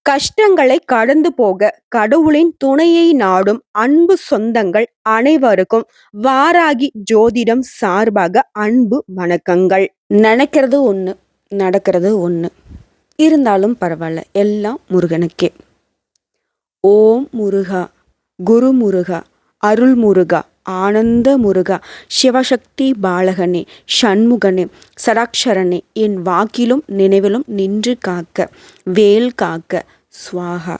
கஷ்டங்களை கடந்து போக கடவுளின் துணையை நாடும் அன்பு சொந்தங்கள் அனைவருக்கும் வாராகி ஜோதிடம் சார்பாக அன்பு வணக்கங்கள். நினைக்கிறது ஒண்ணு, நடக்கிறது ஒண்ணு. இருந்தாலும் பரவாயில்ல, எல்லாம் முருகனுக்கே. ஓம் முருகா, குரு முருகா, அருள் முருகா, ஆனந்த முருகா, சிவசக்தி பாலகனே, சண்முகனே, சடாக்ஷரனே, என் வாக்கிலும் நினைவிலும் நின்று காக்க, வேல் காக்க, ஸ்வாகா.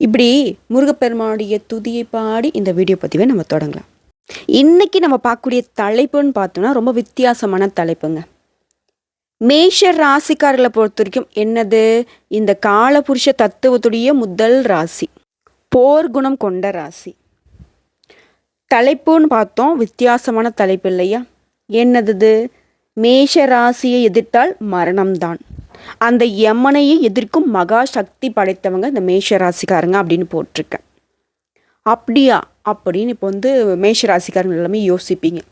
இப்படி முருகப்பெருமானுடைய துதியை பாடி இந்த வீடியோ பதிவை நம்ம தொடங்கலாம். இன்னைக்கு நம்ம பார்க்கக்கூடிய தலைப்புன்னு பார்த்தோம்னா ரொம்ப வித்தியாசமான தலைப்புங்க. மேஷ ராசிக்காரர்களை பொறுத்த வரைக்கும் என்னது, இந்த காலபுருஷ தத்துவத்துடைய முதல் ராசி, போர் குணம் கொண்ட ராசி. தலைப்புன்னு பார்த்தோம், வித்தியாசமான தலைப்பு இல்லையா? என்னது, மேஷ ராசியை எதிர்த்தால் மரணம்தான், அந்த யமனையை எதிர்க்கும் மகா சக்தி படைத்தவங்க இந்த மேஷ ராசிக்காரங்க அப்படின்னு போட்டிருக்கேன். அப்படியா அப்படின்னு இப்போ மேஷ ராசிக்காரங்க எல்லாமே யோசிப்பீங்க.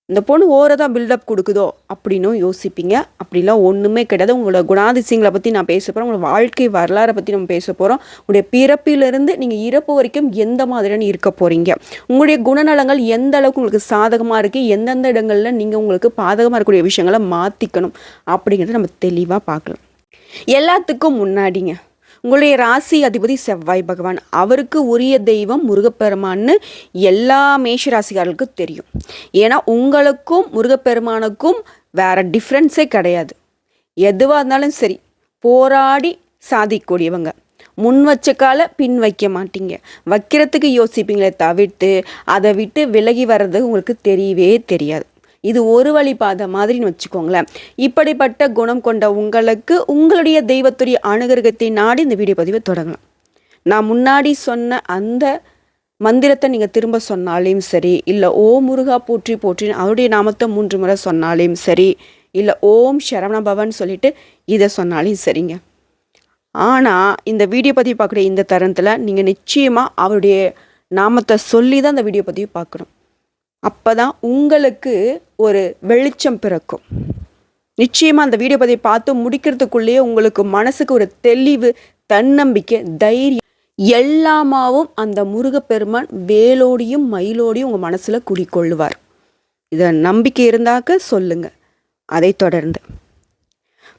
இந்த பொண்ணு ஓரதான் பில்டப் கொடுக்குதோ அப்படின்னும் யோசிப்பீங்க. அப்படிலாம் ஒன்றுமே கிடையாது. உங்களோட குணாதிசயங்களை பற்றி நான் பேச போகிறேன். உங்களோட வாழ்க்கை வரலாறை பற்றி நம்ம பேச போகிறோம். உங்களுடைய பிறப்பிலிருந்து நீங்கள் இறப்பு வரைக்கும் எந்த மாதிரியான இருக்க போகிறீங்க, உங்களுடைய குணநலங்கள் எந்த அளவுக்கு உங்களுக்கு சாதகமாக இருக்குது, எந்தெந்த இடங்களில் நீங்கள் உங்களுக்கு பாதகமாக இருக்கக்கூடிய விஷயங்களை மாற்றிக்கணும் அப்படிங்கிறத நம்ம தெளிவாக பார்க்கலாம். எல்லாத்துக்கும் முன்னாடிங்க, உங்களுடைய ராசி அதிபதி செவ்வாய் பகவான், அவருக்கு உரிய தெய்வம் முருகப்பெருமான்னு எல்லா மேஷ ராசிக்காரர்களுக்கும் தெரியும். ஏன்னா உங்களுக்கும் முருகப்பெருமானுக்கும் வேற டிஃப்ரென்ஸே கிடையாது. எதுவாக இருந்தாலும் சரி போராடி சாதிக்கக்கூடியவங்க. முன் வச்ச கால பின் வைக்க மாட்டீங்க, வைக்கிறதுக்கு யோசிப்பீங்களே தவிர்த்து அதை விட்டு விலகி வர்றது உங்களுக்கு தெரியவே தெரியாது. இது ஒரு வழி பாதை மாதிரின்னு வச்சுக்கோங்களேன். இப்படிப்பட்ட குணம் கொண்ட உங்களுக்கு உங்களுடைய தெய்வத்துடைய அனுகிரகத்தை நாடி இந்த வீடியோ பதிவை தொடங்கலாம். நான் முன்னாடி சொன்ன அந்த மந்திரத்தை நீங்கள் திரும்ப சொன்னாலையும் சரி, இல்லை ஓம் முருகா போற்றி போற்றின்னு அவருடைய நாமத்தை 3 முறை சொன்னாலையும் சரி, இல்லை ஓம் சரவண பவன் சொல்லிட்டு இதை சொன்னாலையும் சரிங்க. ஆனால் இந்த வீடியோ பதிவு பார்க்குற இந்த தருணத்தில் நீங்கள் நிச்சயமாக அவருடைய நாமத்தை சொல்லி தான் இந்த வீடியோ பதிவு பார்க்கணும். அப்போ தான் உங்களுக்கு ஒரு வெளிச்சம் பிறக்கும். நிச்சயமாக அந்த வீடியோ பதிவை பார்த்து முடிக்கிறதுக்குள்ளேயே உங்களுக்கு மனசுக்கு ஒரு தெளிவு, தன்னம்பிக்கை, தைரியம் எல்லாமாவும் அந்த முருகப்பெருமான் வேலோடியும் மயிலோடியும் உங்கள் மனசில் குடிக்கொள்ளுவார். இதை நம்பிக்கை இருந்தாக்க சொல்லுங்க. அதை தொடர்ந்து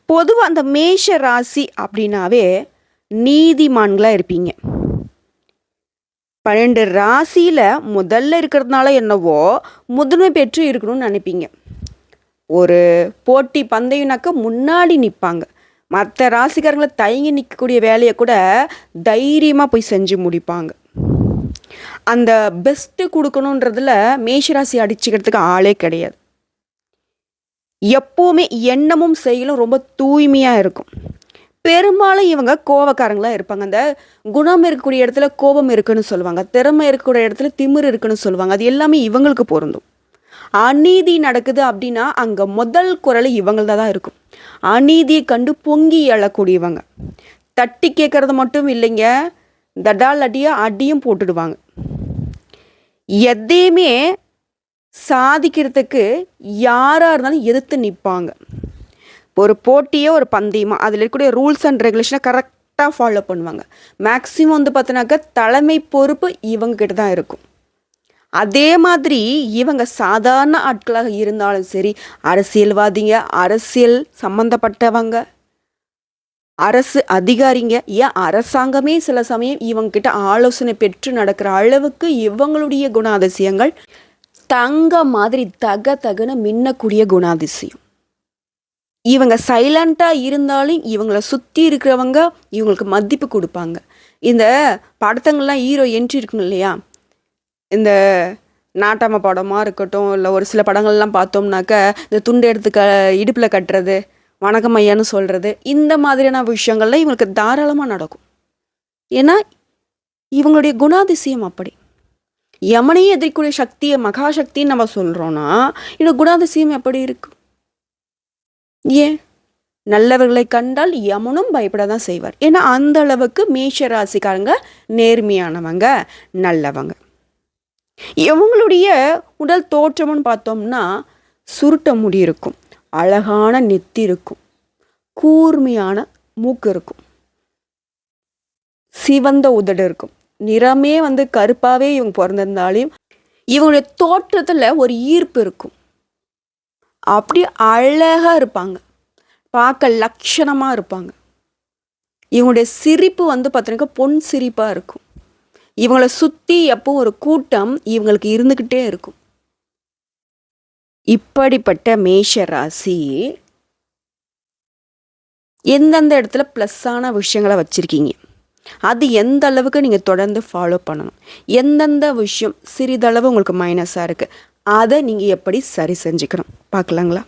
பொதுவாக அந்த மேஷ ராசி அப்படின்னாவே நீதிமான்களாக இருப்பீங்க. 12 ராசியில் முதல்ல இருக்கிறதுனால என்னவோ முதன்மை பெற்று இருக்கணும்னு நினைப்பீங்க. ஒரு போட்டி பந்தயம்னாக்க முன்னாடி நிற்பாங்க. மற்ற ராசிக்காரங்களை தயங்கி நிற்கக்கூடிய வேலையை கூட தைரியமாக போய் செஞ்சு முடிப்பாங்க. அந்த பெஸ்ட்டு கொடுக்கணுன்றதுல மேஷராசி அடிச்சுக்கிறதுக்கு ஆளே கிடையாது. எப்போவுமே எண்ணமும் செயலும் ரொம்ப தூய்மையாக இருக்கும். பெரும்பாலும் இவங்க கோபக்காரங்களாக இருப்பாங்க. அந்த குணம் இருக்கக்கூடிய இடத்துல கோபம் இருக்குன்னு சொல்லுவாங்க, திறமை இருக்கக்கூடிய இடத்துல திமிர் இருக்குன்னு சொல்லுவாங்க. அது எல்லாமே இவங்களுக்கு பொருந்தும். அநீதி நடக்குது அப்படின்னா அங்கே முதல் குரல் இவங்கள்தான் தான் இருக்கும். அநீதியை கண்டு பொங்கி எழக்கூடியவங்க. தட்டி கேட்கறது மட்டும் இல்லைங்க, தடால் அடியும் போட்டுடுவாங்க. எதையுமே சாதிக்கிறதுக்கு யாராக இருந்தாலும் எதிர்த்து நிற்பாங்க. ஒரு போட்டியோ ஒரு பந்தயமோ அதில் இருக்கக்கூடிய ரூல்ஸ் அண்ட் ரெகுலேஷனை கரெக்டாக ஃபாலோ பண்ணுவாங்க. மேக்ஸிமம் பார்த்தோன்னாக்கா தலைமை பொறுப்பு இவங்க கிட்ட தான் இருக்கும். அதே மாதிரி இவங்க சாதாரண ஆட்களாக இருந்தாலும் சரி, அரசியல்வாதிங்க, அரசியல் சம்மந்தப்பட்டவங்க, அரசு அதிகாரிங்க, ஏன் அரசாங்கமே சில சமயம் இவங்க கிட்ட ஆலோசனை பெற்று நடக்கிற அளவுக்கு இவங்களுடைய குணாதிசயங்கள் தங்க மாதிரி தகன்னு மின்னக்கூடிய குணாதிசயம். இவங்க சைலண்ட்டாக இருந்தாலும் இவங்களை சுற்றி இருக்கிறவங்க இவங்களுக்கு மதிப்பு கொடுப்பாங்க. இந்த படத்தங்கள்லாம் ஹீரோ என்ட்ரி இருக்குங்க இல்லையா, இந்த நாட்டாம படமாக இருக்கட்டும், இல்லை ஒரு சில படங்கள்லாம் பார்த்தோம்னாக்க இந்த துண்டு எடுத்து இடுப்பில் கட்டுறது, வணக்கம் ஐயான்னு சொல்கிறது, இந்த மாதிரியான விஷயங்கள்லாம் இவங்களுக்கு தாராளமாக நடக்கும். ஏன்னா இவங்களுடைய குணாதிசயம் அப்படி. யமனையே எதிர்க்கூடிய சக்தியை மகாசக்தின்னு நம்ம சொல்கிறோன்னா இந்த குணாதிசயம் எப்படி இருக்கும்? ஏன் நல்லவர்களை கண்டால் யமனும் பயப்பட தான் செய்வார். ஏன்னா அந்த அளவுக்கு மேஷ ராசிக்காரங்க நேர்மையானவங்க, நல்லவங்க. இவங்களுடைய உடல் தோற்றம்னு பார்த்தோம்னா சுருட்ட முடி இருக்கும், அழகான நெத்தி இருக்கும், கூர்மையான மூக்கு இருக்கும், சிவந்த உதடு இருக்கும். நிறமே வந்து கருப்பாகவே இவங்க பிறந்திருந்தாலையும் இவங்களுடைய தோற்றத்தில் ஒரு ஈர்ப்பு இருக்கும். அப்படி அழகாக இருப்பாங்க, பார்க்க லட்சணமாக இருப்பாங்க. இவங்களுடைய சிரிப்பு வந்து பார்த்தீங்கன்னா பொன் சிரிப்பாக இருக்கும். இவங்களை சுற்றி எப்போ ஒரு கூட்டம் இவங்களுக்கு இருந்துக்கிட்டே இருக்கும். இப்படிப்பட்ட மேஷ ராசி எந்தெந்த இடத்துல ப்ளஸ்ஸான விஷயங்களை வச்சுருக்கீங்க, அது எந்த அளவுக்கு நீங்கள் தொடர்ந்து ஃபாலோ பண்ணணும், எந்தெந்த விஷயம் சிறிதளவு உங்களுக்கு மைனஸாக இருக்குது, அதை நீங்கள் எப்படி சரி செஞ்சுக்கணும் பார்க்கலாங்களா?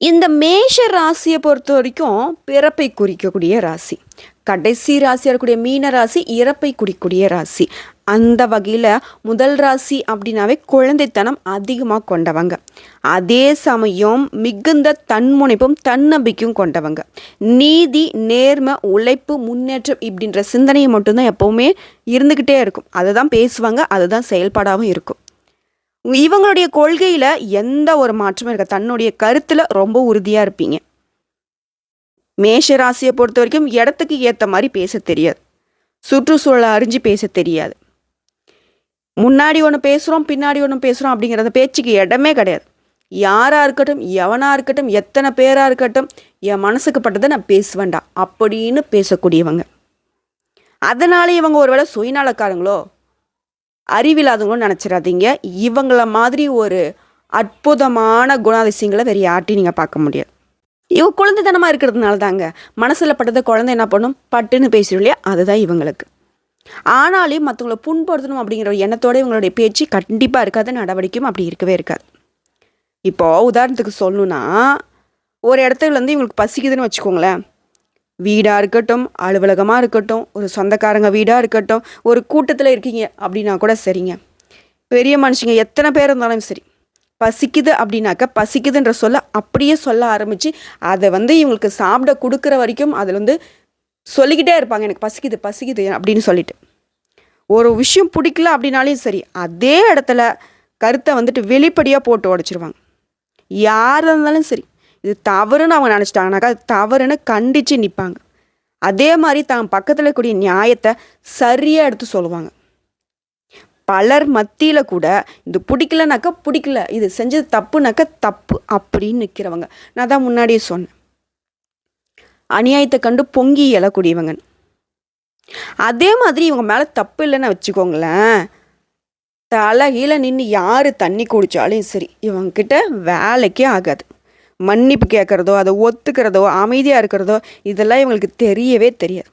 இந்த மேஷ ராசியை பொறுத்த வரைக்கும் பிறப்பை குறிக்கக்கூடிய ராசி. கடைசி ராசியாக இருக்கக்கூடிய மீன ராசி இறப்பை குறிக்கக்கூடிய ராசி. அந்த வகையில் முதல் ராசி அப்படின்னாவே குழந்தைத்தனம் அதிகமாக கொண்டவங்க. அதே சமயம் மிகுந்த தன்முனைப்பும் தன்னம்பிக்கையும் கொண்டவங்க. நீதி, நேர்மை, உழைப்பு, முன்னேற்றம் இப்படின்ற சிந்தனையை மட்டும்தான் எப்போவுமே இருந்துக்கிட்டே இருக்கும். அதை தான் பேசுவாங்க, அதுதான் செயல்பாடாகவும் இருக்கும். இவங்களுடைய கொள்கையில் எந்த ஒரு மாற்றமும் இருக்க, தன்னுடைய கருத்தில் ரொம்ப உறுதியாக இருப்பீங்க. மேஷ ராசியை பொறுத்த வரைக்கும் இடத்துக்கு ஏற்ற மாதிரி பேச தெரியாது, சுற்றுச்சூழலை அறிஞ்சு பேச தெரியாது. முன்னாடி ஒன்று பேசுகிறோம், பின்னாடி ஒன்று பேசுகிறோம் அப்படிங்கிறத பேச்சுக்கு இடமே கிடையாது. யாராக இருக்கட்டும், எவனாக இருக்கட்டும், எத்தனை பேராக இருக்கட்டும், என் மனசுக்கு பட்டதை நான் பேசுவேண்டா அப்படின்னு பேசக்கூடியவங்க. அதனால இவங்க ஒருவேளை சுயநலக்காரங்களோ அறிவில்லாதவங்களோ நினச்சிடாதீங்க. இவங்கள மாதிரி ஒரு அற்புதமான குணாதிசயங்களை வேறு யார்ட்டையும் நீங்கள் பார்க்க முடியாது. இவங்க குழந்தைத்தனமாக இருக்கிறதுனால தாங்க மனசில் பட்டதை குழந்தை என்ன பண்ணும், பட்டுன்னு பேசுகிறோம் இல்லையா, அதுதான் இவங்களுக்கு. ஆனாலும் மற்றவங்களை புண்படுத்தணும் அப்படிங்கிற ஒரு எண்ணத்தோடு இவங்களுடைய பேச்சு கண்டிப்பாக இருக்காது, நடவடிக்கையும் அப்படி இருக்கவே இருக்காது. இப்போது உதாரணத்துக்கு சொல்லணுன்னா, ஒரு இடத்துல வந்து இவங்களுக்கு பசிக்குதுன்னு வச்சுக்கோங்களேன். வீடாக இருக்கட்டும், அலுவலகமாக இருக்கட்டும், ஒரு சொந்தக்காரங்க வீடாக இருக்கட்டும், ஒரு கூட்டத்தில் இருக்கீங்க அப்படின்னா கூட சரிங்க. பெரிய மனுஷங்க எத்தனை பேர் இருந்தாலும் சரி, பசிக்குது அப்படின்னாக்கா பசிக்குதுன்ற சொல்ல அப்படியே சொல்ல ஆரம்பித்து அதை வந்து இவங்களுக்கு சாப்பிட கொடுக்குற வரைக்கும் அதில் வந்து சொல்லிக்கிட்டே இருப்பாங்க, எனக்கு பசிக்குது பசிக்குது அப்படின்னு சொல்லிட்டு. ஒரு விஷயம் பிடிக்கல அப்படின்னாலையும் சரி, அதே இடத்துல கருத்தை வந்துட்டு வெளிப்படையாக போட்டு உடச்சிருவாங்க. யாராக இருந்தாலும் சரி, இது தவறுன்னு அவங்க நினச்சிட்டாங்கனாக்கா அது தவறுன்னு கண்டித்து நிற்பாங்க. அதே மாதிரி தான் பக்கத்தில் இருக்கக்கூடிய நியாயத்தை சரியாக எடுத்து சொல்லுவாங்க. பலர் மத்தியில் கூட இது பிடிக்கலனாக்கா பிடிக்கல, இது செஞ்சது தப்புனாக்கா தப்பு அப்படின்னு நிற்கிறவங்க. நான் தான் முன்னாடியே சொன்னேன், அநியாயத்தை கண்டு பொங்கி எழக்கூடியவங்க. அதே மாதிரி இவங்க மேலே தப்பு இல்லைன்னு வச்சுக்கோங்களேன், தலைகீழ நின்று யார் தண்ணி குடித்தாலும் சரி இவங்கக்கிட்ட வேலைக்கே ஆகாது. மன்னிப்பு கேட்குறதோ, அதை ஒத்துக்கிறதோ, அமைதியாக இருக்கிறதோ இதெல்லாம் இவங்களுக்கு தெரியவே தெரியாது.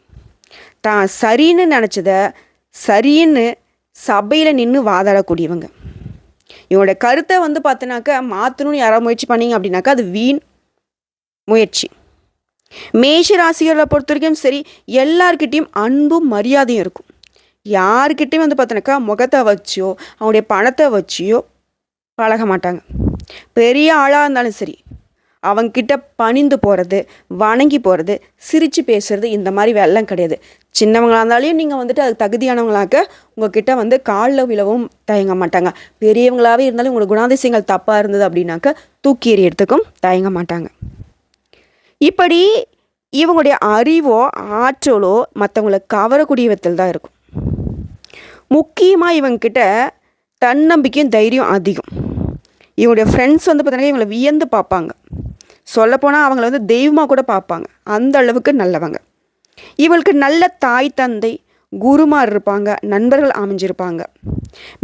தான் சரின்னு நினச்சதை சரின்னு சபையில் நின்று வாதாடக்கூடியவங்க. இவங்களோட கருத்தை வந்து பார்த்தினாக்கா மாற்றணும்னு யாராவது முயற்சி பண்ணிங்க அப்படின்னாக்கா அது வீண் முயற்சி. மேஷ ராசிகளை பொறுத்த வரைக்கும் சரி, எல்லார்கிட்டையும் அன்பும் மரியாதையும் இருக்கும். யாருக்கிட்டையும் வந்து பார்த்தினாக்கா முகத்தை வச்சியோ அவங்களுடைய பணத்தை வச்சியோ பழக மாட்டாங்க. பெரிய ஆளாக இருந்தாலும் சரி அவங்கக்கிட்ட பணிந்து போகிறது, வணங்கி போகிறது, சிரித்து பேசுகிறது, இந்த மாதிரி வேலைலாம் கிடையாது. சின்னவங்களாக இருந்தாலையும் நீங்கள் வந்துட்டு அது தகுதியானவங்களாக உங்கள்கிட்ட வந்து காலில் விழவும் தயங்க மாட்டாங்க. பெரியவங்களாகவே இருந்தாலும் உங்களுக்கு குணாதிசயங்கள் தப்பாக இருந்தது அப்படின்னாக்கா தூக்கி எறியறதுக்கும் தயங்க மாட்டாங்க. இப்படி இவங்களுடைய அறிவோ ஆற்றலோ மற்றவங்களை கவரக்கூடிய விதத்தில் தான் இருக்கும். முக்கியமாக இவங்கக்கிட்ட தன்னம்பிக்கையும் தைரியம் அதிகம். இவங்களுடைய ஃப்ரெண்ட்ஸ் வந்து பார்த்தீங்கன்னா இவங்களை வியந்து பார்ப்பாங்க. சொல்லப்போனால் அவங்கள வந்து தெய்வமாக கூட பார்ப்பாங்க, அந்த அளவுக்கு நல்லவங்க. இவங்களுக்கு நல்ல தாய் தந்தை குருமார் இருப்பாங்க, நண்பர்கள் அமைஞ்சிருப்பாங்க.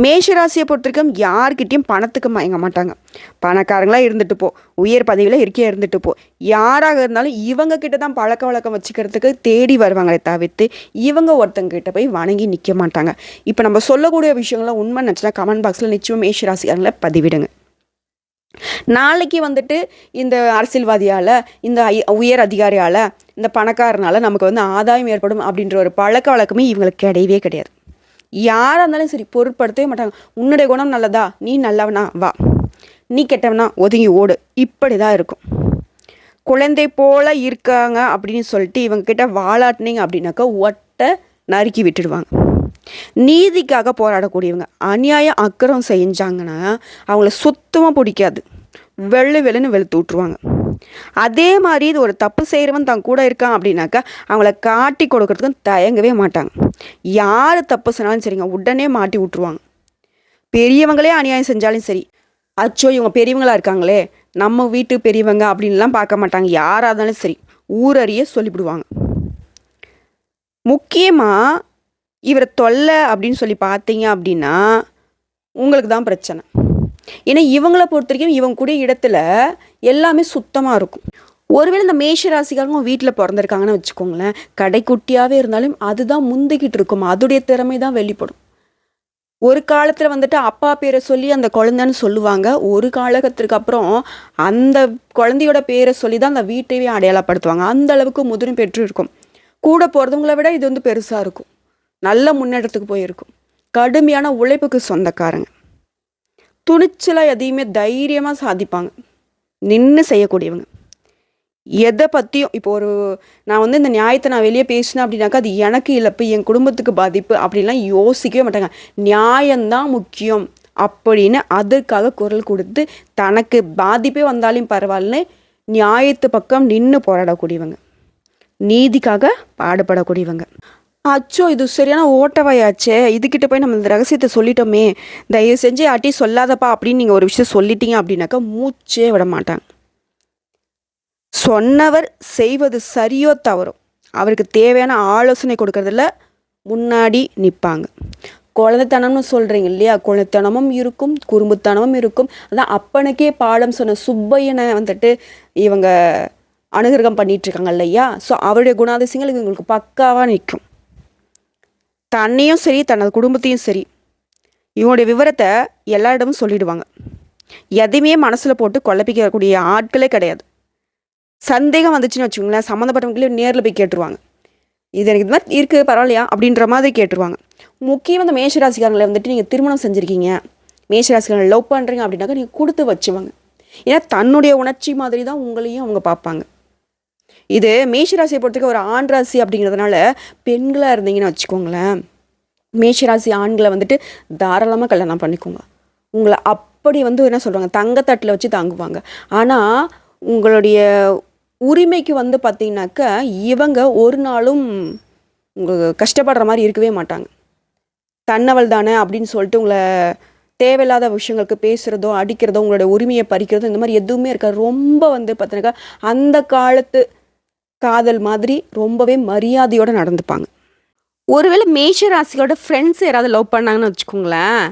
மேஷராசியை பொறுத்திருக்கும் யார்கிட்டையும் பணத்துக்கு மயங்க மாட்டாங்க. பணக்காரங்களாக இருந்துட்டு போ, உயர் பதவியில் இருக்கே இருந்துட்டு போ, யாராக இருந்தாலும் இவங்க கிட்ட தான் பழக்க வழக்கம் வச்சுக்கிறதுக்கு தேடி வருவாங்களே தவிர்த்து இவங்க ஒருத்தங்கிட்ட போய் வணங்கி நிற்க மாட்டாங்க. இப்போ நம்ம சொல்லக்கூடிய விஷயங்கள்லாம் உண்மை நினச்சினா கமெண்ட் பாக்ஸில் நிச்சயம் மேஷராசிக்காரங்களை பதிவிடுங்க. நாளைக்கு வந்துட்டு இந்த அரசியல்வாதியால், இந்த உயர் அதிகாரியால், இந்த பணக்காரனால் நமக்கு வந்து ஆதாயம் ஏற்படும் அப்படின்ற ஒரு பழக்க வழக்கமே இவங்களுக்கு கிடையவே கிடையாது. யாராக இருந்தாலும் சரி பொருட்படுத்தவே மாட்டாங்க. உன்னுடைய குணம் நல்லதா, நீ நல்லவனா வா, நீ கெட்டவனா ஒதுங்கி ஓடு, இப்படி தான் இருக்கும். குழந்தை போல் இருக்காங்க அப்படின்னு சொல்லிட்டு இவங்கக்கிட்ட வாலாட்டினீங்க அப்படின்னாக்கா ஒட்டை நறுக்கி விட்டுடுவாங்க. நீதிக்காக போராடக்கூடியவங்க. அநியாயம் அக்கறம் செஞ்சாங்கன்னா அவங்கள சுத்தமாக பிடிக்காது, வெள்ளுன்னு வெளுத்து விட்ருவாங்க. அதே மாதிரி இது ஒரு தப்பு செய்கிறவன் தான் கூட இருக்கான் அப்படின்னாக்கா அவங்கள காட்டி கொடுக்கறதுக்கும் தயங்கவே மாட்டாங்க. யார் தப்பு சொன்னாலும் சரிங்க, உடனே மாட்டி விட்ருவாங்க. பெரியவங்களே அநியாயம் செஞ்சாலும் சரி, அச்சோ இவங்க பெரியவங்களா இருக்காங்களே, நம்ம வீட்டு பெரியவங்க அப்படின்லாம் பார்க்க மாட்டாங்க. யாராக இருந்தாலும் சரி, ஊரறிய சொல்லிவிடுவாங்க. முக்கியமாக இவரை தொல்லை அப்படின்னு சொல்லி பார்த்தீங்க அப்படின்னா உங்களுக்கு தான் பிரச்சனை. ஏன்னா இவங்கள பொறுத்த வரைக்கும் இவங்க கூடிய இடத்துல எல்லாமே சுத்தமாக இருக்கும். ஒருவேளை இந்த மேஷ ராசிக்காரங்க வீட்டில் பிறந்திருக்காங்கன்னு வச்சுக்கோங்களேன், கடைக்குட்டியாகவே இருந்தாலும் அதுதான் முந்திக்கிட்டு இருக்கும், அதோடைய திறமை தான் வெளிப்படும். ஒரு காலத்தில் வந்துட்டு அப்பா பேரை சொல்லி அந்த குழந்தைன்னு சொல்லுவாங்க. ஒரு காலகட்டத்திற்கு அப்புறம் அந்த குழந்தையோட பேரை சொல்லி தான் அந்த வீட்டையே அடையாளப்படுத்துவாங்க. அந்த அளவுக்கு முதிர்வு பெற்று இருக்கும். கூட போகிறவங்கள விட இது வந்து பெருசாக இருக்கும், நல்ல முன்னேற்றத்துக்கு போயிருக்கும். கடுமையான உழைப்புக்கு சொந்தக்காரங்க, துணிச்சலாக எதையுமே தைரியமாக சாதிப்பாங்க, நின்று செய்யக்கூடியவங்க. எதை பற்றியும் இப்போ நான் வந்து இந்த நியாயத்தை நான் வெளியே பேசினேன் அப்படின்னாக்கா அது எனக்கு இழப்பு, என் குடும்பத்துக்கு பாதிப்பு அப்படின்லாம் யோசிக்கவே மாட்டாங்க. நியாயம்தான் முக்கியம் அப்படின்னு அதற்காக குரல் கொடுத்து தனக்கு பாதிப்பே வந்தாலும் பரவாயில்லன்னு நியாயத்து பக்கம் நின்று போராடக்கூடியவங்க, நீதிக்காக பாடுபடக்கூடியவங்க. அச்சோ இது சரியான ஓட்டவாயாச்சே, இதுக்கிட்ட போய் நம்ம இந்த ரகசியத்தை சொல்லிட்டோமே, தயவு செஞ்சு யார்ட்டி சொல்லாதப்பா அப்படின்னு நீங்கள் ஒரு விஷயம் சொல்லிட்டீங்க அப்படின்னாக்கா மூச்சே விட மாட்டாங்க. சொன்னவர் செய்வது சரியோ தவறோ அவருக்கு தேவையான ஆலோசனை கொடுக்கறதுல முன்னாடி நிற்பாங்க. குழந்தைத்தனம்னு சொல்கிறீங்க இல்லையா, குழந்தைத்தனமும் இருக்கும், குறும்புத்தனமும் இருக்கும். அதான் அப்பனுக்கே பாடம் சொன்ன சுப்பையனை வந்துட்டு இவங்க அனுகிரகம் பண்ணிகிட்ருக்காங்க இல்லையா. ஸோ அவருடைய குணாதிசயங்கள் இவங்களுக்கு பக்காவாக நிற்கும். தன்னையும் சரி தனது குடும்பத்தையும் சரி இவங்களுடைய விவரத்தை எல்லா இடமும் சொல்லிடுவாங்க. எதையுமே மனசில் போட்டு குழப்பிக்கக்கூடிய ஆட்களே கிடையாது. சந்தேகம் வந்துச்சுன்னு வச்சுக்கோங்களேன், சம்மந்தப்பட்டவங்களே நேரில் போய் கேட்டுருவாங்க. இது எனக்கு இது மாதிரி இருக்குது பரவாயில்லையா அப்படின்ற மாதிரி கேட்டுருவாங்க. முக்கியம் அந்த மேஷராசிக்காரங்களை வந்துட்டு நீங்கள் திருமணம் செஞ்சுருக்கீங்க, மேஷராசிக்காரங்களை லவ் பண்ணுறீங்க அப்படின்னாக்கா நீங்கள் கொடுத்து வச்சுவாங்க. ஏன்னா தன்னுடைய உணர்ச்சி மாதிரி தான் உங்களையும் அவங்க பார்ப்பாங்க. இது மேஷராசியை பொறுத்தவரைக்கும் ஒரு ஆண் ராசி அப்படிங்கிறதுனால பெண்களாக இருந்தீங்கன்னு வச்சுக்கோங்களேன், மேஷராசி ஆண்களை வந்துட்டு தாராளமாக கல்யாணம் பண்ணிக்கோங்க. உங்களை அப்படி வந்து என்ன சொல்கிறாங்க, தங்கத்தட்டில் வச்சு தாங்குவாங்க. ஆனால் உங்களுடைய உரிமைக்கு வந்து பார்த்தீங்கன்னாக்கா இவங்க ஒரு நாளும் உங்களுக்கு கஷ்டப்படுற மாதிரி இருக்கவே மாட்டாங்க. தன்னவள் தானே அப்படின்னு சொல்லிட்டு உங்களை தேவையில்லாத விஷயங்களுக்கு பேசுகிறதோ அடிக்கிறதோ உங்களுடைய உரிமையை பறிக்கிறதோ இந்த மாதிரி எதுவுமே இருக்காது. ரொம்ப வந்து பார்த்தீங்கன்னாக்கா அந்த காலத்து காதல் மாதிரி ரொம்பவே மரியாதையோடு நடந்துப்பாங்க. ஒருவேளை மேஷ ராசியோட ஃப்ரெண்ட்ஸ் யாராவது லவ் பண்ணாங்கன்னு வச்சுக்கோங்களேன்,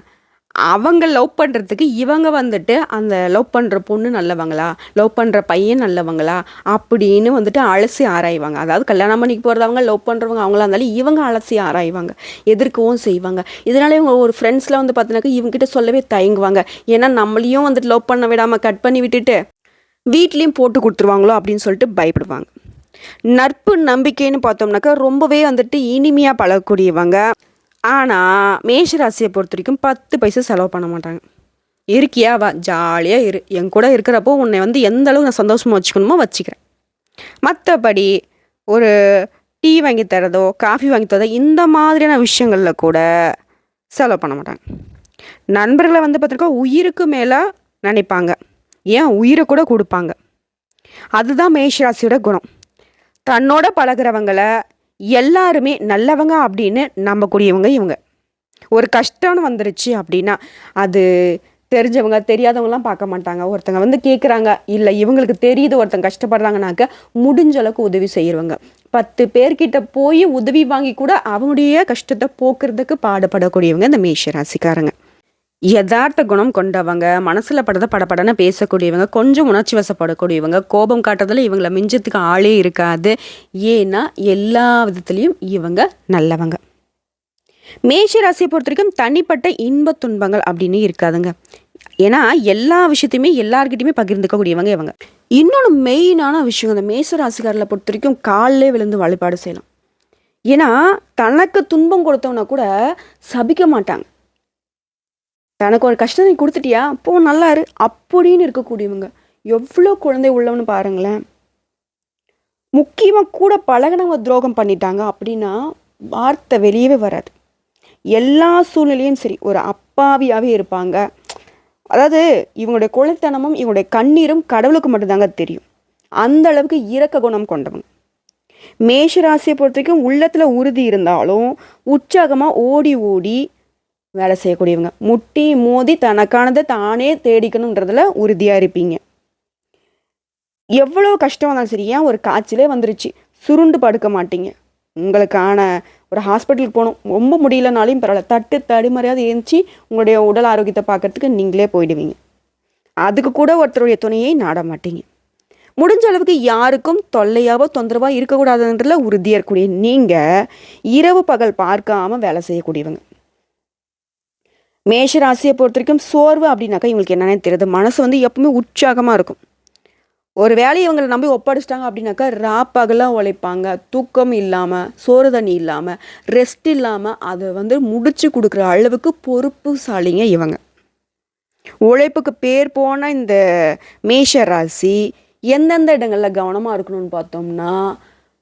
அவங்க லவ் பண்ணுறதுக்கு இவங்க வந்துட்டு அந்த லவ் பண்ணுற பொண்ணு நல்லவங்களா, லவ் பண்ணுற பையன் நல்லவங்களா அப்படின்னு வந்துட்டு அலசி ஆராய்வாங்க. அதாவது கல்யாணம் பண்ணிக்கு போகிறதவங்க லவ் பண்ணுறவங்க அவங்களா இருந்தாலும் இவங்க அலசி ஆராய்வாங்க, எதிர்க்கவும் செய்வாங்க. இதனால இவங்க ஒரு ஃப்ரெண்ட்ஸில் வந்து பார்த்தீங்கன்னாக்கா இவங்ககிட்ட சொல்லவே தயங்குவாங்க. ஏன்னா நம்மளையும் வந்துட்டு லவ் பண்ண விடாமல் கட் பண்ணி விட்டுட்டு வீட்லேயும் போட்டு கொடுத்துருவாங்களோ அப்படின்னு சொல்லிட்டு பயப்படுவாங்க. நட்பு நம்பிக்கைன்னு பார்த்தோம்னாக்கா ரொம்பவே வந்துட்டு இனிமையாக பழகக்கூடியவங்க. ஆனால் மேஷராசியை பொறுத்த வரைக்கும் 10 பைசா செலவு பண்ண மாட்டாங்க. இருக்கியா வா ஜாலியாக இரு, என் கூட இருக்கிறப்போ உன்னை வந்து எந்த அளவுக்கு நான் சந்தோஷமாக வச்சுக்கணுமோ வச்சுக்கிறேன். மற்றபடி ஒரு டீ வாங்கி தரதோ காஃபி வாங்கி தரதோ இந்த மாதிரியான விஷயங்களில் கூட செலவு பண்ண மாட்டாங்க. நண்பர்களை வந்து பார்த்திருக்கா உயிருக்கு மேலே நினைப்பாங்க, ஏன் உயிரை கூட கொடுப்பாங்க. அதுதான் மேஷராசியோட குணம். தன்னோட பழகிறவங்களை எல்லாருமே நல்லவங்க அப்படின்னு நம்பக்கூடியவங்க இவங்க. ஒரு கஷ்டம்னு வந்துருச்சு அப்படின்னா அது தெரிஞ்சவங்க தெரியாதவங்களாம் பார்க்க மாட்டாங்க. ஒருத்தங்க வந்து கேட்குறாங்க, இல்லை இவங்களுக்கு தெரியுது ஒருத்தங்க கஷ்டப்படுறாங்கனாக்க முடிஞ்ச அளவுக்கு உதவி செய்கிறவங்க. 10 பேர்கிட்ட போய் உதவி வாங்கி கூட அவங்களுடைய கஷ்டத்தை போக்குறதுக்கு பாடுபடக்கூடியவங்க இந்த மேஷராசிக்காரங்க. யதார்த்த குணம் கொண்டவங்க, மனசில் படுறத படப்படன்னு பேசக்கூடியவங்க, கொஞ்சம் உணர்ச்சி வசப்படக்கூடியவங்க, கோபம் காட்டுறதுல இவங்களை மிஞ்சத்துக்கு ஆளே இருக்காது. ஏன்னா எல்லா விதத்துலேயும் இவங்க நல்லவங்க. மேஷ ராசியை பொறுத்த வரைக்கும் தனிப்பட்ட இன்ப துன்பங்கள் அப்படின்னு இருக்காதுங்க. ஏன்னா எல்லா விஷயத்தையுமே எல்லார்கிட்டையுமே பகிர்ந்துக்கக்கூடியவங்க இவங்க. இன்னொன்று மெயினான விஷயம், அந்த மேஷ ராசிக்காரர்களை பொறுத்த வரைக்கும் காலிலே விழுந்து வழிபாடு செய்யலாம். ஏன்னா தனக்கு துன்பம் கொடுத்தவனா கூட சபிக்க மாட்டாங்க. தனக்கு ஒரு கஷ்டம் நீ கொடுத்துட்டியா போ நல்லா இரு அப்படின்னு இருக்கக்கூடியவங்க. எவ்வளோ குழந்தை உள்ளவன்னு பாருங்களேன். முக்கியமாக கூட பழகினவங்க துரோகம் பண்ணிட்டாங்க அப்படின்னா வார்த்தை வெளியவே வராது. எல்லா சூழ்நிலையும் சரி ஒரு அப்பாவியாகவே இருப்பாங்க. அதாவது இவங்களுடைய குழந்தைத்தனமும் இவங்களுடைய கண்ணீரும் கடவுளுக்கு மட்டும்தாங்க தெரியும். அந்த அளவுக்கு இரக்க குணம் கொண்டவங்க. மேஷராசியை பொறுத்த வரைக்கும் உள்ளத்தில் உறுதி இருந்தாலும் உற்சாகமாக ஓடி ஓடி வேலை செய்யக்கூடியவங்க. முட்டி மோதி தனக்கானதை தானே தேடிக்கணுன்றதுல உறுதியாக இருப்பீங்க. எவ்வளோ கஷ்டம் வந்தாலும் சரி, ஏன் ஒரு காய்ச்சலே வந்துருச்சு, சுருண்டு படுக்க மாட்டீங்க. உங்களுக்கான ஒரு ஹாஸ்பிட்டலுக்கு போகணும், ரொம்ப முடியலனாலையும் பரவாயில்ல, தட்டு தடுமாறியாவது ஏஞ்சி உங்களுடைய உடல் ஆரோக்கியத்தை பார்க்கறதுக்கு நீங்களே போயிடுவீங்க. அதுக்கு கூட ஒருத்தருடைய துணையை நாட மாட்டீங்க. முடிஞ்ச அளவுக்கு யாருக்கும் தொல்லையாவோ தொந்தரவாக இருக்கக்கூடாதுன்றதுல உறுதியாக இருக்கக்கூடிய நீங்கள் இரவு பகல் பார்க்காம வேலை செய்யக்கூடியவங்க. மேஷ ராசியை பொறுத்த வரைக்கும் சோர்வு அப்படின்னாக்கா இவங்களுக்கு என்னென்னு தெரியுது. மனசு வந்து எப்பவுமே உற்சாகமாக இருக்கும். ஒரு வேலையை இவங்களை நம்பி ஒப்படைச்சிட்டாங்க அப்படின்னாக்கா ராப்பகலாக உழைப்பாங்க. தூக்கம் இல்லாமல், சோறு தண்ணி இல்லாமல், ரெஸ்ட் இல்லாமல் அதை வந்து முடிச்சு கொடுக்குற அளவுக்கு பொறுப்புசாலிங்க இவங்க. உழைப்புக்கு பேர் போன இந்த மேஷ ராசி எந்தெந்த இடங்களில் கவனமாக இருக்கணும்னு பார்த்தோம்னா,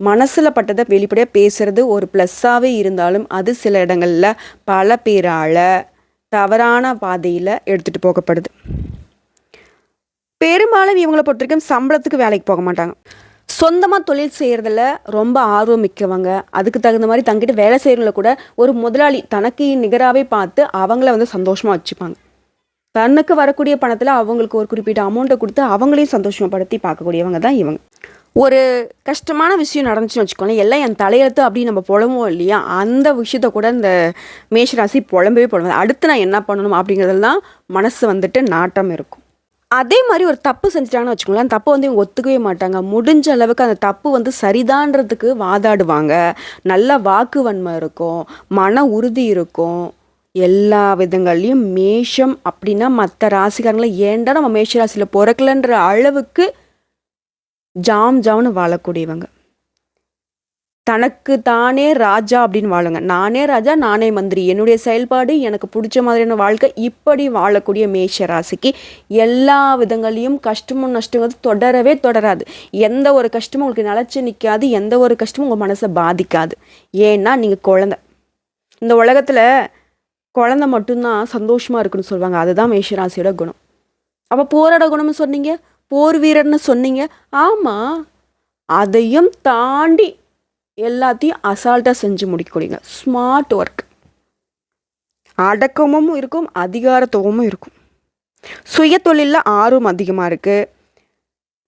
மனசில் பட்டதை வெளிப்படையாக பேசுகிறது ஒரு ப்ளஸ்ஸாகவே இருந்தாலும் அது சில இடங்களில் பல பேரால் தவறான பாதையில் எடுத்துகிட்டு போகப்படுது. பெரும்பாலும் இவங்களை பொறுத்த வரைக்கும் சம்பளத்துக்கு வேலைக்கு போக மாட்டாங்க. சொந்தமாக தொழில் செய்கிறதுல ரொம்ப ஆர்வம் மிக்கவங்க. அதுக்கு தகுந்த மாதிரி தங்கிட்டு வேலை செய்கிறவங்கள கூட ஒரு முதலாளி தனக்கு நிகராகவே பார்த்து அவங்கள வந்து சந்தோஷமாக வச்சுப்பாங்க. தன்னுக்கு வரக்கூடிய பணத்தில் அவங்களுக்கு ஒரு குறிப்பிட்ட அமௌண்ட்டை கொடுத்து அவங்களையும் சந்தோஷப்படுத்தி பார்க்கக்கூடியவங்க தான் இவங்க. ஒரு கஷ்டமான விஷயம் நடந்துச்சுன்னு வச்சுக்கோங்களேன், எல்லாம் என் தலையெழுத்து அப்படின்னு நம்ம புலம்புவோம் இல்லையா, அந்த விஷயத்த கூட இந்த மேஷராசி புலம்பவே புலம்புது. அடுத்து நான் என்ன பண்ணணும் அப்படிங்கிறதெல்லாம் மனசு வந்துட்டு நாட்டம் இருக்கும். அதே மாதிரி ஒரு தப்பு செஞ்சுட்டாங்கன்னு வச்சுக்கோங்களேன், தப்பு வந்து இவங்க ஒத்துக்கவே மாட்டாங்க. முடிஞ்ச அளவுக்கு அந்த தப்பு வந்து சரிதான்றதுக்கு வாதாடுவாங்க. நல்ல வாக்கு வன்மை இருக்கும், மன உறுதி இருக்கும். எல்லா விதங்கள்லையும் மேஷம் அப்படின்னா மற்ற ராசிக்காரங்களை ஏன்டா நம்ம மேஷ ராசியில் பிறக்கலன்ற அளவுக்கு ஜாம்னு வாழக்கூடியவங்க. தனக்கு தானே ராஜா அப்படின்னு வாழுங்க. நானே ராஜா நானே மந்திரி, என்னுடைய செயல்பாடு எனக்கு பிடிச்ச மாதிரியான வாழ்க்கை, இப்படி வாழக்கூடிய மேஷ ராசிக்கு எல்லா விதங்களையும் கஷ்டமும் நஷ்டங்கிறது தொடரவே தொடராது. எந்த ஒரு கஷ்டமும் உங்களுக்கு நிலச்சி நிற்காது, எந்த ஒரு கஷ்டமும் உங்கள் மனசை பாதிக்காது. ஏன்னா நீங்கள் குழந்தை. இந்த உலகத்தில் குழந்தை மட்டும்தான் சந்தோஷமாக இருக்குன்னு சொல்லுவாங்க. அதுதான் மேஷராசியோட குணம். அப்போ போராட குணம்னு சொன்னீங்க, போர் வீரர்னு சொன்னீங்க. ஆமாம், அதையும் தாண்டி எல்லாத்தையும் அசால்ட்டாக செஞ்சு முடிக்கக்கூடியங்க. ஸ்மார்ட் ஒர்க், அடக்கமும் இருக்கும், அதிகாரத்துவமும் இருக்கும். சுய தொழிலில் ஆர்வம் அதிகமாக இருக்குது.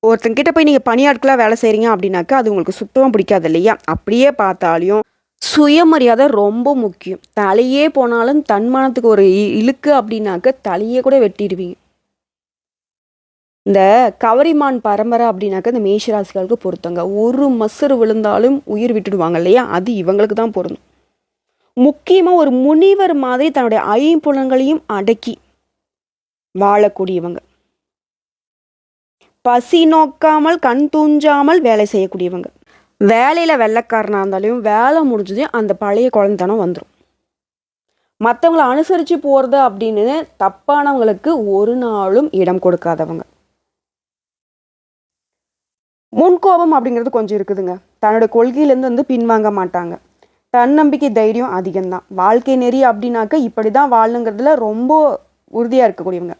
ஒருத்தங்கிட்ட போய் நீங்கள் பணியாட்களாக வேலை செய்கிறீங்க அப்படின்னாக்கா அது உங்களுக்கு சுத்தமாக பிடிக்காது இல்லையா. அப்படியே பார்த்தாலையும் சுயமரியாதை ரொம்ப முக்கியம். தலையே போனாலும் தன்மானத்துக்கு ஒரு இழுக்கு அப்படின்னாக்க தலையே கூட வெட்டிடுவீங்க. இந்த கவரிமான் பரம்பரை அப்படின்னாக்க இந்த மேஷராசிகளுக்கு பொருத்தங்க. ஒரு மசரு விழுந்தாலும் உயிர் விட்டுடுவாங்க இல்லையா, அது இவங்களுக்கு தான் பொருந்தும். முக்கியமாக ஒரு முனிவர் மாதிரி தன்னுடைய ஐம்புலங்களையும் அடக்கி வாழக்கூடியவங்க. பசி நோக்காமல் கண் தூஞ்சாமல் வேலை செய்யக்கூடியவங்க. வேலையில் வெள்ளைக்காரனாக இருந்தாலும் வேலை முடிஞ்சதையும் அந்த பழைய குழந்தைத்தனம் வந்துடும். மற்றவங்களை அனுசரித்து போகிறது அப்படின்னு தப்பானவங்களுக்கு ஒரு நாளும் இடம் கொடுக்காதவங்க. முன்கோபம் அப்படிங்கிறது கொஞ்சம் இருக்குதுங்க. தன்னோட கொள்கையிலேருந்து வந்து பின்வாங்க மாட்டாங்க. தன்னம்பிக்கை தைரியம் அதிகம்தான். வாழ்க்கை நெறி அப்படின்னாக்க இப்படி தான் வாழணுங்கிறதுல ரொம்ப உறுதியாக இருக்கக்கூடியவங்க.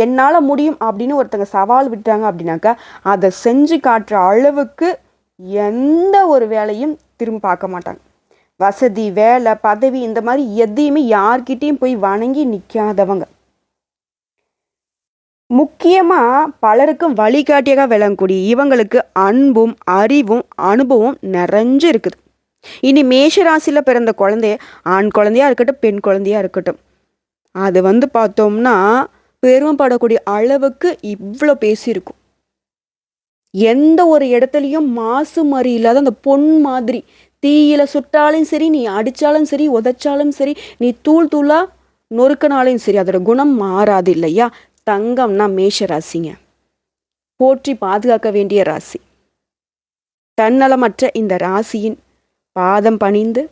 என்னால் முடியும் அப்படின்னு ஒருத்தங்க சவால் விட்டாங்க அப்படின்னாக்கா அதை செஞ்சு காட்டுற அளவுக்கு எந்த ஒரு வேலையும் திரும்ப பார்க்க மாட்டாங்க. வசதி, வேலை, பதவி இந்த மாதிரி எதையுமே யார்கிட்டையும் போய் வணங்கி நிற்காதவங்க. முக்கியமாக பலருக்கும் வழிகாட்டியாக விளங்கக்கூடிய இவங்களுக்கு அன்பும் அறிவும் அனுபவம் நிறைஞ்சு இருக்குது. இனி மேஷராசியில் பிறந்த குழந்தைய ஆண் குழந்தையா இருக்கட்டும் பெண் குழந்தையா இருக்கட்டும், அது வந்து பார்த்தோம்னா பெருமைப்படக்கூடிய அளவுக்கு இவ்வளோ பேசியிருக்கும். எந்த ஒரு இடத்துலையும் மாசு மறி இல்லாத அந்த பொன் மாதிரி தீயில சுட்டாலும் சரி, நீ அடித்தாலும் சரி, உதைச்சாலும் சரி, நீ தூள் தூளாக நொறுக்கினாலும் சரி, அதோட குணம் மாறாது இல்லையா. தங்கம்னா மேஷ ராசிங்க. போற்றி பாதுகாக்க வேண்டிய ராசி. தன்னலமற்ற இந்த ராசியின் பாதம் பணிந்து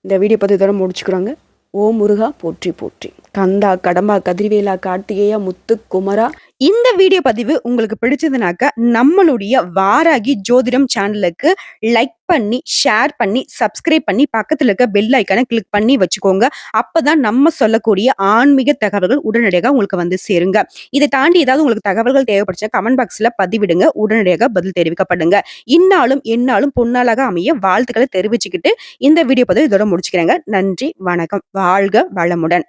இந்த வீடியோ பதிவு முடிச்சுக்கிறோங்க. ஓ முருகா போற்றி போற்றி. கந்தா, கடம்பா, கதிர்வேலா, கார்த்திகேயா, முத்து, குமரா, இந்த வீடியோ பதிவு உங்களுக்கு பிடிச்சதுனாக்க நம்மளுடைய வாராகி ஜோதிடம் சேனலுக்கு லைக் பண்ணி, ஷேர் பண்ணி, சப்ஸ்கிரைப் பண்ணி, பக்கத்துல இருக்க பெல் ஐக்கான கிளிக் பண்ணி வச்சுக்கோங்க. அப்பதான் நம்ம சொல்லக்கூடிய ஆன்மீக தகவல்கள் உடனடியாக உங்களுக்கு வந்து சேருங்க. இதை தாண்டி ஏதாவது உங்களுக்கு தகவல்கள் தேவைப்படுச்சுன்னா கமெண்ட் பாக்ஸ்ல பதிவிடுங்க. உடனடியாக பதில் தெரிவிக்கப்படுங்க. இந்நாளும் எந்நாளும் பொன்னாளாக அமைய வாழ்த்துக்களை தெரிவிச்சுக்கிட்டு இந்த வீடியோ பதிவு இதோட முடிச்சுக்கிறேங்க. நன்றி, வணக்கம். வாழ்க வளமுடன்.